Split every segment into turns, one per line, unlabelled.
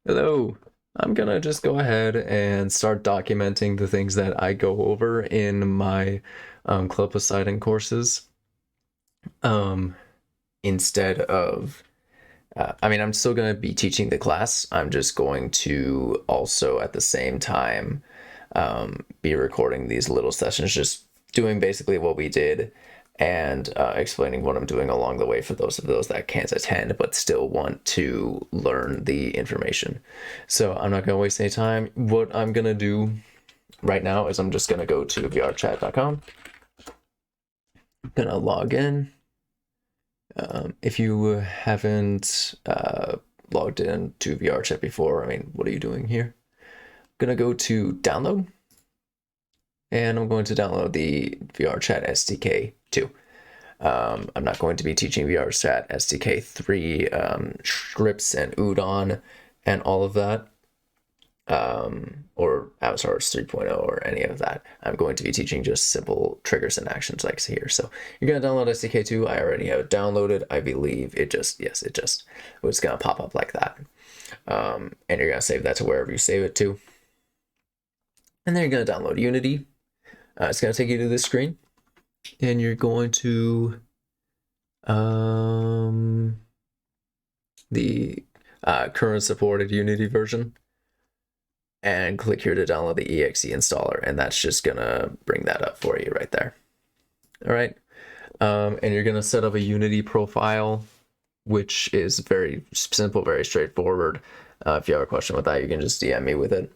Hello. I'm gonna just go ahead and start documenting the things that I go over in my Club Poseidon courses. Um, Instead of, I'm still gonna be teaching the class. I'm just going to also at the same time be recording these little sessions, just doing basically what we did and explaining what I'm doing along the way for those of those that can't attend but still want to learn the information. So I'm not going to waste any time. What I'm going to do right now is I'm just going to go to vrchat.com. I'm going to log in. If you haven't logged in to VrChat before, what are you doing here? I'm going to go to download. And I'm going to download the VrChat SDK 2. I'm not going to be teaching VrChat SDK 3 scripts and Udon and all of that, or Avatars 3.0 or any of that. I'm going to be teaching just simple triggers and actions like here. So you're going to download SDK 2. I already have it downloaded. I believe it just was going to pop up like that. And you're going to save that to wherever you save it to. And then you're going to download Unity. It's going to take you to this screen, and you're going to the current supported Unity version, and click here to download the exe installer, and that's just going to bring that up for you right there. All right. And you're going to set up a Unity profile, which is very simple, very straightforward. If you have a question with that, you can just DM me with it.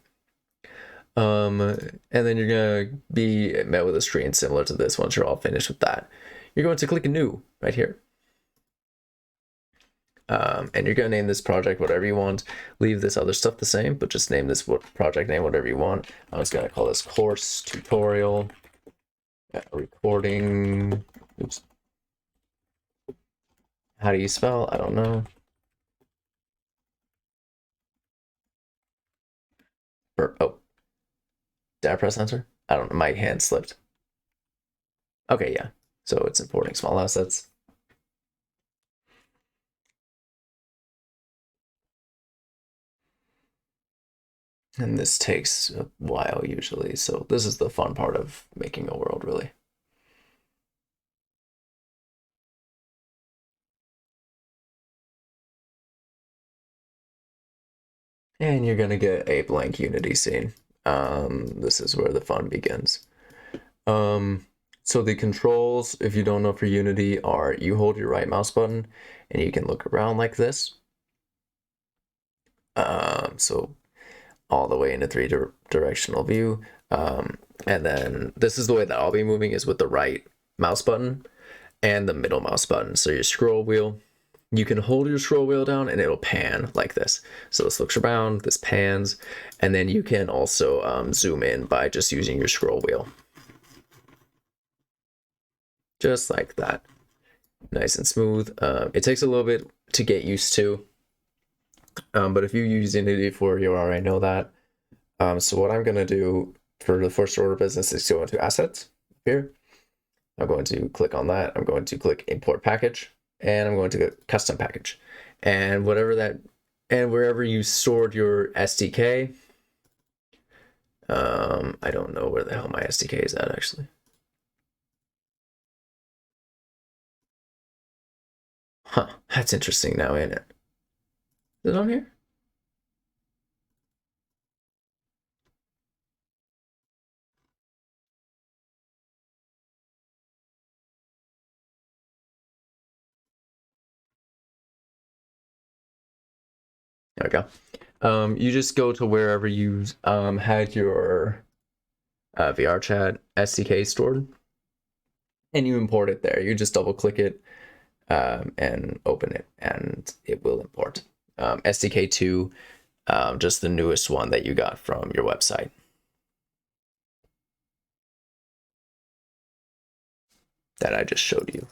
And then you're going to be met with a screen similar to this once you're all finished with that. You're going to click New right here. And you're going to name this project whatever you want. Leave this other stuff the same, but just name this project name whatever you want. I'm just going to call this course tutorial recording. Oops. How do you spell? I don't know. Oh. Did I press enter? I don't know. My hand slipped. Okay, yeah. So it's importing small assets. And this takes a while usually. So this is the fun part of making a world, really. And you're gonna get a blank Unity scene. This is where the fun begins. So the controls, if you don't know for Unity, are you hold your right mouse button and you can look around like this. So all the way in a three-directional view. And then this is the way that I'll be moving is with the right mouse button and the middle mouse button. So your scroll wheel, you can hold your scroll wheel down and it'll pan like this. So this looks around, this pans, and then you can also zoom in by just using your scroll wheel. Just like that. Nice and smooth. It takes a little bit to get used to, but if you use Unity 4, you already know that. So what I'm going to do for the first order of business is go into Assets here. I'm going to click on that. I'm going to click Import Package, and I'm going to get Custom Package. And wherever you stored your SDK, I don't know where the hell my SDK is at, actually. Huh, that's interesting now, ain't it? Is it on here? There we go. You just go to wherever you had your VrChat SDK stored, and you import it there. You just double click it and open it, and it will import. SDK 2, just the newest one that you got from your website. That I just showed you.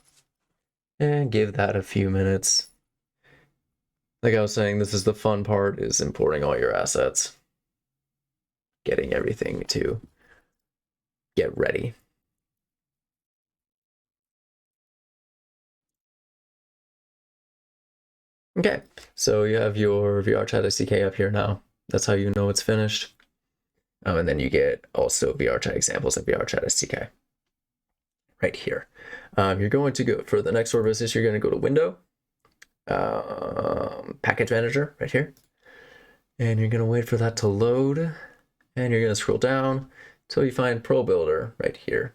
And give that a few minutes. Like I was saying, this is the fun part, is importing all your assets. Getting everything to get ready. Okay, so you have your VrChat SDK up here now. That's how you know it's finished. And then you get also VrChat examples of VrChat SDK right here. You're going to go, for the next order of business, you're going to go to Window, Package Manager right here. And you're going to wait for that to load. And you're going to scroll down until you find Probuilder right here.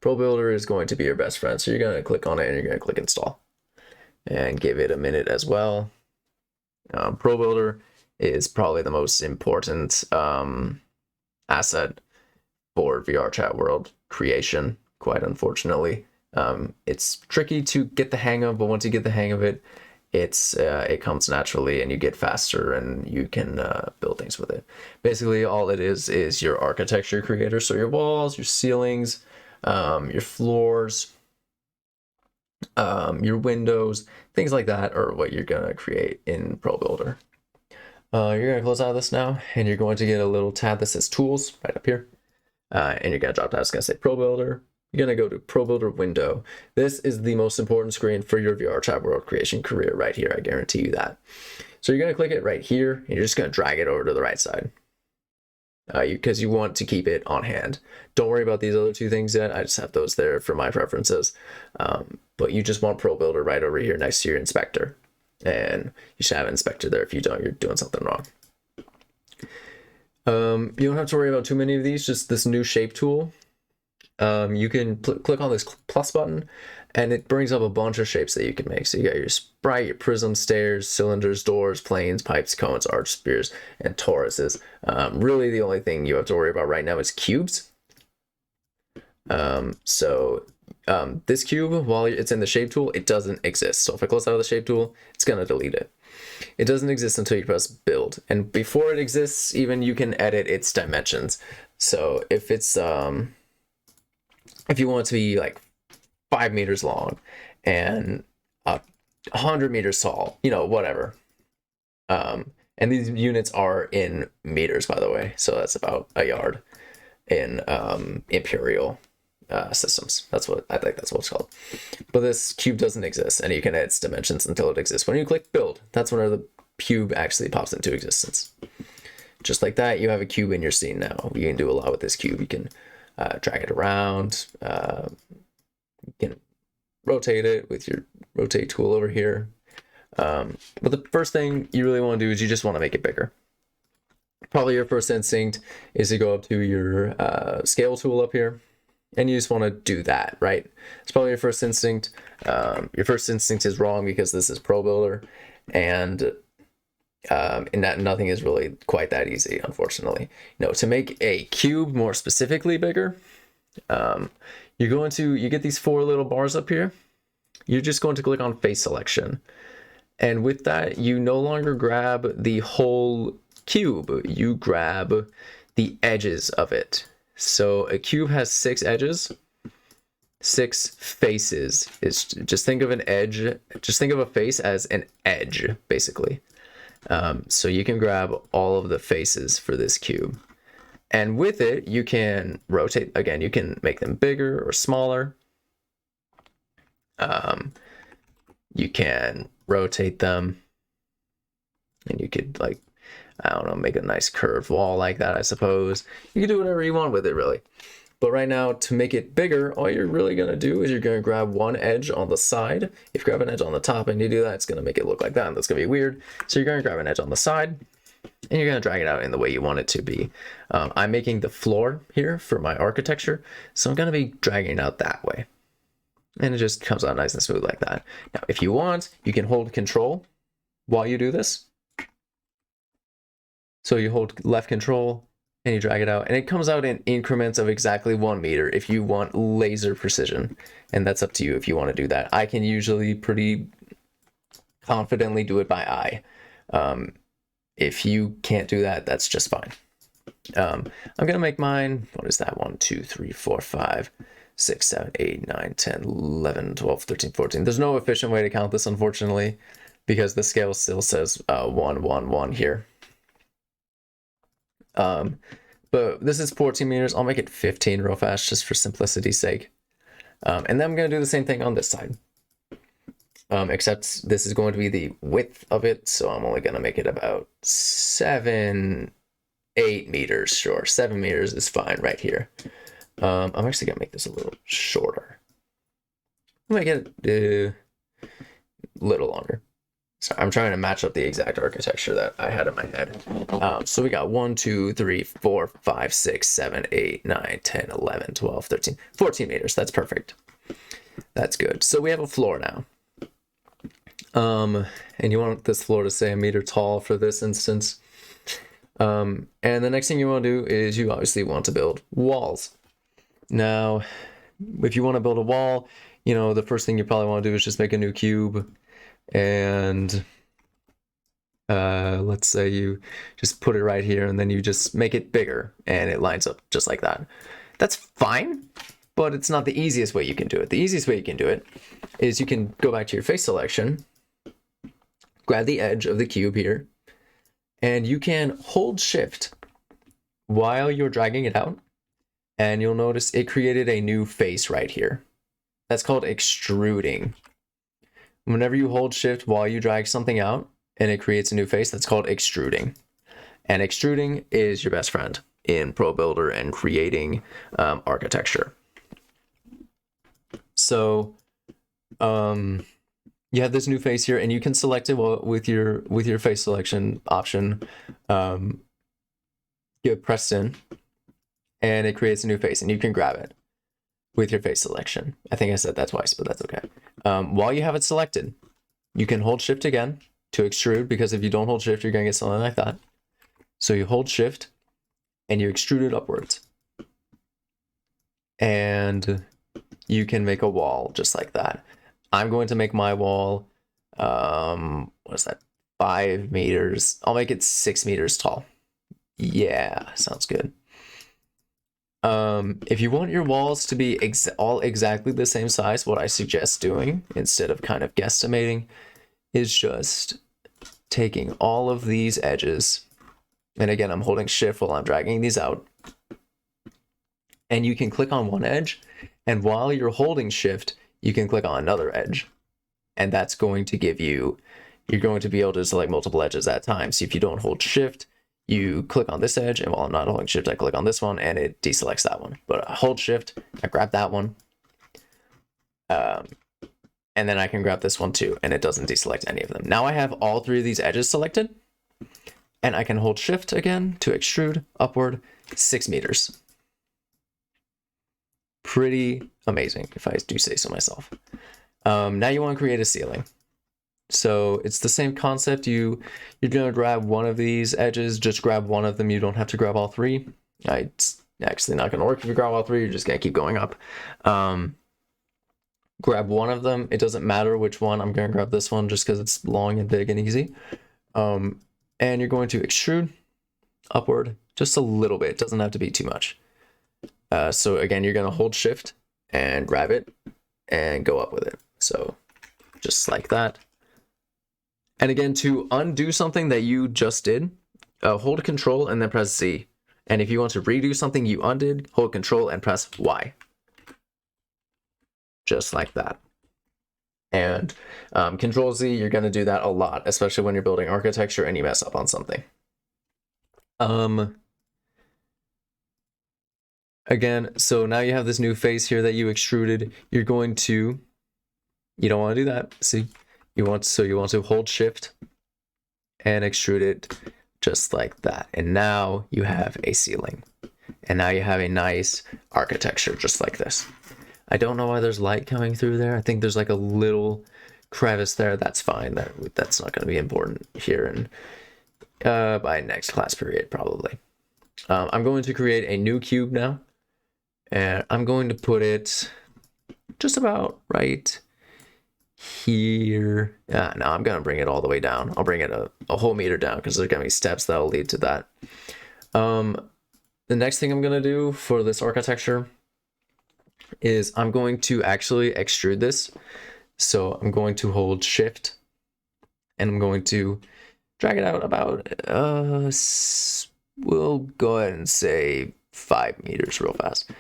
Probuilder is going to be your best friend. So you're going to click on it and you're going to click Install. And give it a minute as well. Probuilder is probably the most important asset for VrChat world creation, quite unfortunately. It's tricky to get the hang of, but once you get the hang of it, it comes naturally and you get faster and you can build things with it. Basically, all it is your architecture creator. So your walls, your ceilings, your floors, your windows, things like that are what you're going to create in Probuilder. You're going to close out of this now, and you're going to get a little tab that says Tools right up here. And you're going to drop down, it's going to say Probuilder. You're going to go to Probuilder Window. This is the most important screen for your VrChat world creation career right here. I guarantee you that. So you're going to click it right here, and you're just going to drag it over to the right side. Because you want to keep it on hand. Don't worry about these other two things yet. I just have those there for my preferences. But you just want Probuilder right over here next to your inspector. And you should have an inspector there. If you don't, you're doing something wrong. You don't have to worry about too many of these, just this new shape tool. You can click on this plus button and it brings up a bunch of shapes that you can make. So you got your sprite, your prism, stairs, cylinders, doors, planes, pipes, cones, arch, spheres, and toruses. Really the only thing you have to worry about right now is cubes. This cube, while it's in the shape tool, it doesn't exist. So if I close out of the shape tool, it's going to delete it. It doesn't exist until you press build. And before it exists, even you can edit its dimensions. So if it's, if you want it to be like 5 meters long and 100 meters tall, you know, whatever. And these units are in meters, by the way. So that's about a yard in imperial systems. That's what I think that's what it's called. But this cube doesn't exist, and you can edit its dimensions until it exists. When you click build, that's when the cube actually pops into existence. Just like that, you have a cube in your scene now. You can do a lot with this cube. You can drag it around. You can rotate it with your rotate tool over here. But the first thing you really want to do is you just want to make it bigger. Probably your first instinct is to go up to your scale tool up here, and you just want to do that, right? It's probably your first instinct. Your first instinct is wrong because this is Probuilder, and that nothing is really quite that easy, unfortunately. No, to make a cube more specifically bigger, you get these 4 little bars up here. You're just going to click on face selection. And with that, you no longer grab the whole cube, you grab the edges of it. So a cube has 6 edges, 6 faces. Just think of an edge, just think of a face as an edge, basically. So you can grab all of the faces for this cube. And with it, you can rotate, again, you can make them bigger or smaller. You can rotate them, and you could, like, I don't know, make a nice curved wall like that, I suppose. You can do whatever you want with it, really. But right now, to make it bigger, all you're really going to do is you're going to grab one edge on the side. If you grab an edge on the top and you do that, it's going to make it look like that, and that's going to be weird. So you're going to grab an edge on the side, and you're going to drag it out in the way you want it to be. I'm making the floor here for my architecture, so I'm going to be dragging it out that way. And it just comes out nice and smooth like that. Now, if you want, you can hold Control while you do this. So you hold left Control and you drag it out, and it comes out in increments of exactly 1 meter if you want laser precision. And that's up to you if you want to do that. I can usually pretty confidently do it by eye. If you can't do that, that's just fine. I'm going to make mine, what is that? 1, 2, 3, 4, 5, 6, 7, 8, 9, 10, 11, 12, 13, 14. There's no efficient way to count this, unfortunately, because the scale still says 1, 1, 1 here. But this is 14 meters. I'll make it 15 real fast just for simplicity's sake. And then I'm going to do the same thing on this side. except this is going to be the width of it, so I'm only going to make it about 8 meters. Sure, 7 meters is fine right here. I'm actually going to make this a little shorter. I'm going to make it a little longer. So I'm trying to match up the exact architecture that I had in my head. So we got 1, 2, 3, 4, 5, 6, 7, 8, 9, 10, 11, 12, 13, 14 meters. That's perfect. That's good. So we have a floor now. And you want this floor to say 1 meter tall for this instance. And the next thing you want to do is you obviously want to build walls. Now, if you want to build a wall, you know, the first thing you probably want to do is just make a new cube. And let's say you just put it right here and then you just make it bigger and it lines up just like that. That's fine, but it's not the easiest way you can do it. The easiest way you can do it is you can go back to your face selection, grab the edge of the cube here, and you can hold shift while you're dragging it out, and you'll notice it created a new face right here. That's called extruding. Whenever you hold shift while you drag something out and it creates a new face, that's called extruding. And extruding is your best friend in Probuilder and creating architecture. So you have this new face here, and you can select it with your face selection option. You press in, and it creates a new face, and you can grab it with your face selection. I think I said that twice, but that's okay. While you have it selected, you can hold shift again to extrude, because if you don't hold shift, you're going to get something like that. So you hold shift and you extrude it upwards. And you can make a wall just like that. I'm going to make my wall, what is that, 5 meters. I'll make it 6 meters tall. Yeah, sounds good. If you want your walls to be all exactly the same size, what I suggest doing, instead of kind of guesstimating, is just taking all of these edges, and again, I'm holding shift while I'm dragging these out, and you can click on one edge, and while you're holding shift, you can click on another edge, and that's going to give you, you're going to be able to select multiple edges at a time. So if you don't hold shift, you click on this edge, and while I'm not holding shift, I click on this one, and it deselects that one. But I hold shift, I grab that one, and then I can grab this one too, and it doesn't deselect any of them. Now I have all 3 of these edges selected, and I can hold shift again to extrude upward 6 meters. Pretty amazing, if I do say so myself. Now you want to create a ceiling. So it's the same concept. You're going to grab one of these edges, just grab one of them. You don't have to grab all 3. It's actually not going to work if you grab all 3. You're just going to keep going up. Grab one of them. It doesn't matter which one. I'm going to grab this one just because it's long and big and easy. And you're going to extrude upward just a little bit. It doesn't have to be too much. So again, you're going to hold shift and grab it and go up with it. So just like that. And again, to undo something that you just did, hold Control and then press Z. And if you want to redo something you undid, hold Control and press Y. Just like that. And Control Z, you're going to do that a lot, especially when you're building architecture and you mess up on something. Again, so now you have this new face here that you extruded. You're going to, you don't want to do that. See, you want to hold shift and extrude it just like that. And now you have a ceiling. And now you have a nice architecture just like this. I don't know why there's light coming through there. I think there's like a little crevice there. That's fine. That's not going to be important here and by next class period probably. I'm going to create a new cube now. And I'm going to put it just about right here. No, I'm going to bring it all the way down. I'll bring it a whole meter down because there's going to be steps that will lead to that. The next thing I'm going to do for this architecture is I'm going to actually extrude this. So I'm going to hold shift and I'm going to drag it out about, we'll go ahead and say 5 meters real fast.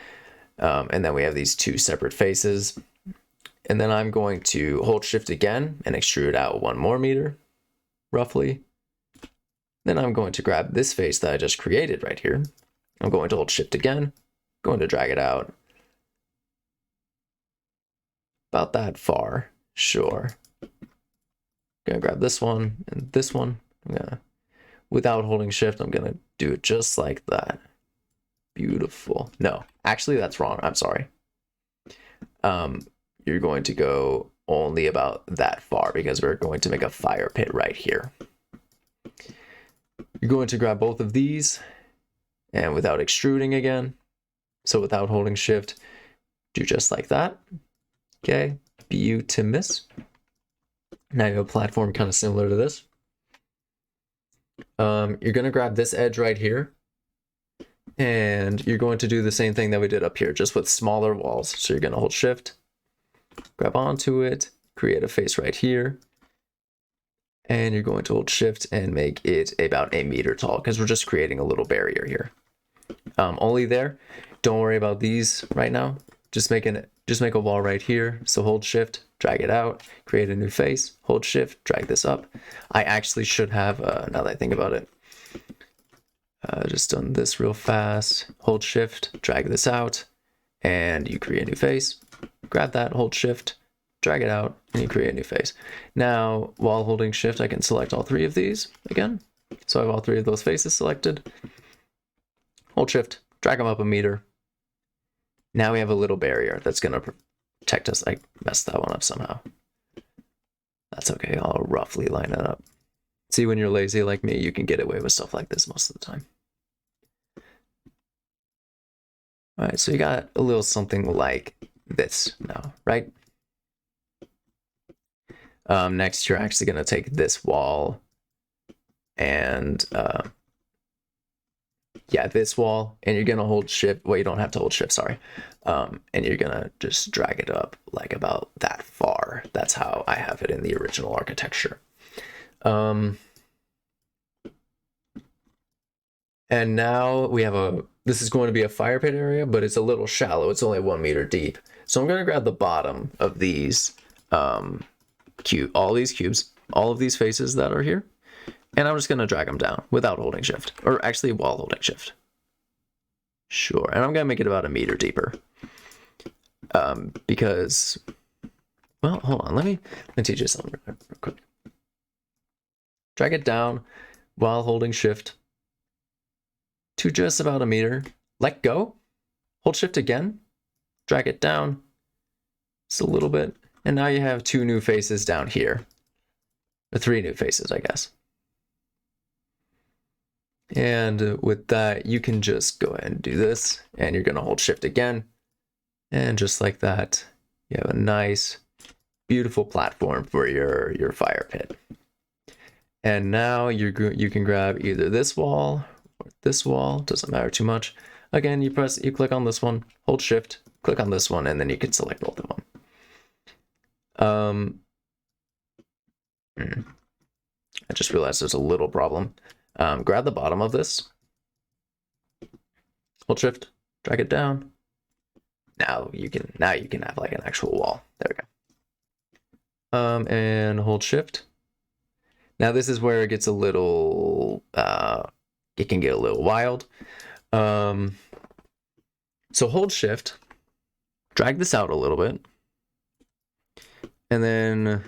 And then we have these 2 separate faces. And then I'm going to hold shift again and extrude out 1 more meter, roughly. Then I'm going to grab this face that I just created right here. I'm going to hold shift again, going to drag it out about that far, sure. Gonna grab this one and this one. Without holding shift, I'm gonna do it just like that. Beautiful. No, actually that's wrong, I'm sorry. You're going to go only about that far because we're going to make a fire pit right here. You're going to grab both of these and without extruding again, so without holding shift, do just like that. Okay, beautimous. Now you have a platform kind of similar to this. You're going to grab this edge right here, and you're going to do the same thing that we did up here, just with smaller walls. So you're going to hold shift, grab onto it, create a face right here, and you're going to hold shift and make it about 1 meter tall because we're just creating a little barrier here. Only there. Don't worry about these right now. Just make a wall right here. So hold shift, drag it out, create a new face, hold shift, drag this up. I actually should have, now that I think about it, just done this real fast. Hold shift, drag this out, and you create a new face. Grab that, hold shift, drag it out, and you create a new face. Now, while holding shift, I can select all 3 of these again. So I have all 3 of those faces selected. Hold shift, drag them up 1 meter. Now we have a little barrier that's going to protect us. I messed that one up somehow. That's okay, I'll roughly line it up. See, when you're lazy like me, you can get away with stuff like this most of the time. All right, so you got a little something like this now, right? Next, you're actually going to take this wall and this wall, and you're gonna hold shift. Well, you don't have to hold shift, sorry. And you're gonna just drag it up like about that far. That's how I have it in the original architecture. And now we have this is going to be a fire pit area, but it's a little shallow. It's only 1 meter deep. So I'm gonna grab the bottom of these all these cubes, all of these faces that are here. And I'm just going to drag them down without holding shift, or actually while holding shift. Sure, and I'm going to make it about 1 meter deeper. Because, well, hold on, let me teach you something real quick. Drag it down while holding shift to just about 1 meter. Let go, hold shift again, drag it down just a little bit, and now you have 2 new faces down here. Or 3 new faces, I guess. And with that, you can just go ahead and do this, and you're going to hold shift again. And just like that, you have a nice, beautiful platform for your fire pit. And now you can grab either this wall or this wall, doesn't matter too much. Again, you click on this one, hold shift, click on this one, and then you can select both of them. I just realized there's a little problem. Grab the bottom of this, hold shift, drag it down. Now you can have like an actual wall. There we go. And hold shift. Now this is where it gets a little it can get a little wild. So hold shift, drag this out a little bit, and then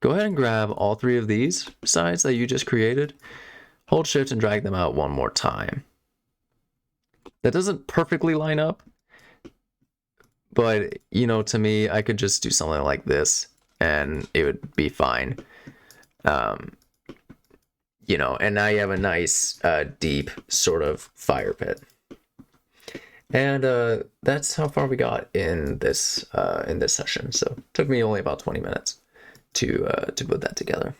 go ahead and grab all 3 of these sides that you just created. Hold shift and drag them out 1 more time. That doesn't perfectly line up, but you know, to me, I could just do something like this and it would be fine. You know, and now you have a nice deep sort of fire pit. And that's how far we got in this session. So it took me only about 20 minutes to put that together.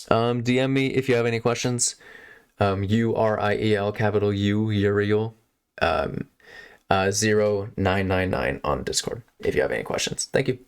DM me if you have any questions. URIEL, capital U, Uriel, 0999 on Discord if you have any questions. Thank you.